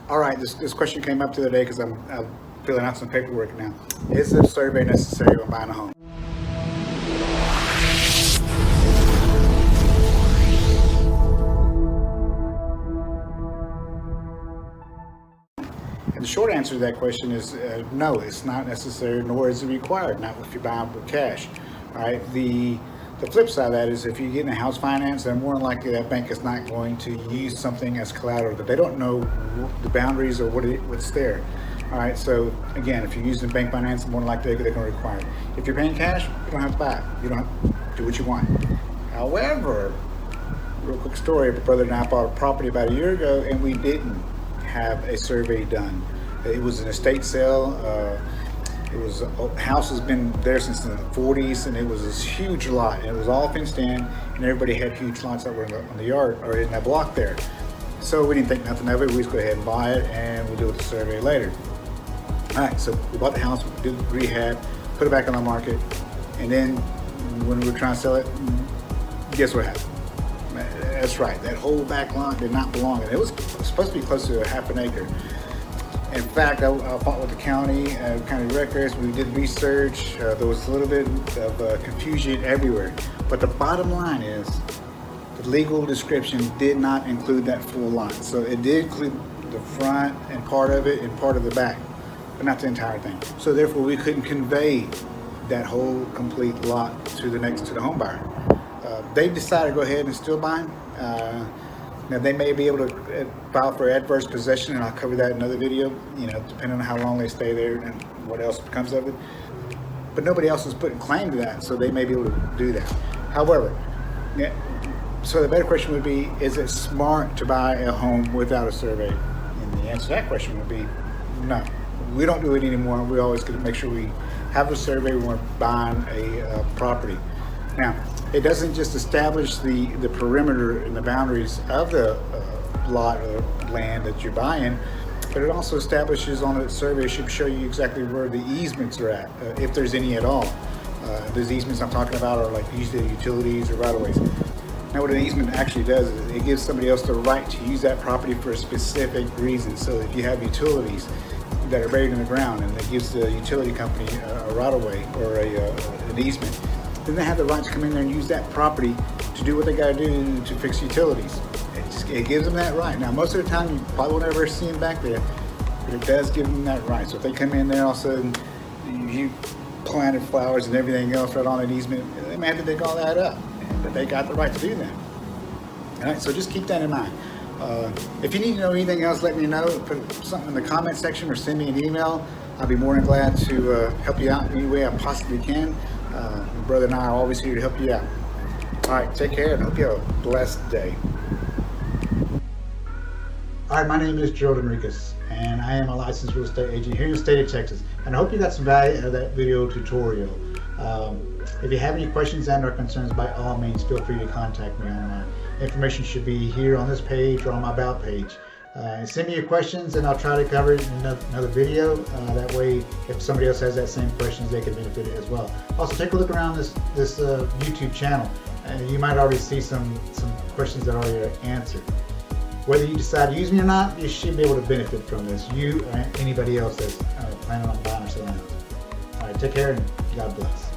All right, this question came up the other day because I'm filling out some paperwork now. Is a survey necessary when buying a home? And the short answer to that question is no, it's not necessary, nor is it required, not if you're buying with cash. All right, the flip side of that is if you're getting a house finance, then more than likely that bank is not going to use something as collateral that they don't know the boundaries or what's there. All right, so again, if you're using bank finance, more than likely they're going to require it. If you're paying cash, you don't have to buy it. You don't have to do what you want. However, real quick story, my brother and I bought a property about a year ago and we didn't have a survey done. It was an estate sale. House has been there since the 40s, and it was this huge lot, and it was all fenced in, and everybody had huge lots that were on the yard or in that block there. So we didn't think nothing of it. We just go ahead and buy it, and we'll do the survey later. All right, so we bought the house, we did the rehab, put it back on the market, and then when we were trying to sell it, guess what happened? That's right, that whole back lot did not belong, and it was supposed to be close to a half an acre. In fact, I fought with the county records. We did research. There was a little bit of confusion everywhere. But the bottom line is the legal description did not include that full lot. So it did include the front and part of it and part of the back, but not the entire thing. So therefore, we couldn't convey that whole complete lot to the home buyer. They decided to go ahead and still buy. Now they may be able to file for adverse possession, and I'll cover that in another video, depending on how long they stay there and what else becomes of it. But nobody else is putting claim to that, so they may be able to do that. However, so the better question would be, is it smart to buy a home without a survey? And the answer to that question would be no. We don't do it anymore. We always get to make sure we have a survey when we're buying a property. Now, it doesn't just establish the perimeter and the boundaries of the lot or land that you're buying, but it also establishes on the survey, should show you exactly where the easements are at, if there's any at all. Those easements I'm talking about are like usually utilities or right-of-ways. Now what an easement actually does is it gives somebody else the right to use that property for a specific reason. So if you have utilities that are buried in the ground and it gives the utility company a right-of-way or an easement, then they have the right to come in there and use that property to do what they got to do to fix utilities. It gives them that right. Now, most of the time, you probably won't ever see them back there, but it does give them that right. So if they come in there, all of a sudden, you planted flowers and everything else right on an easement, they may have to dig all that up, but they got the right to do that. All right, so just keep that in mind. If you need to know anything else, let me know. Put something in the comment section or send me an email. I'll be more than glad to help you out in any way I possibly can. My brother and I are always here to help you out. All right, take care and hope you have a blessed day. All right, my name is Gerald Enriquez, and I am a licensed real estate agent here in the state of Texas. And I hope you got some value out of that video tutorial. If you have any questions and or concerns, by all means, feel free to contact me. Information should be here on this page or on my About page. Send me your questions and I'll try to cover it in another video. That way, if somebody else has that same questions, they can benefit it as well. Also, take a look around this YouTube channel. You might already see some questions that are already answered. Whether you decide to use me or not, you should be able to benefit from this. You or anybody else that's planning on buying or selling a house. All right, take care and God bless.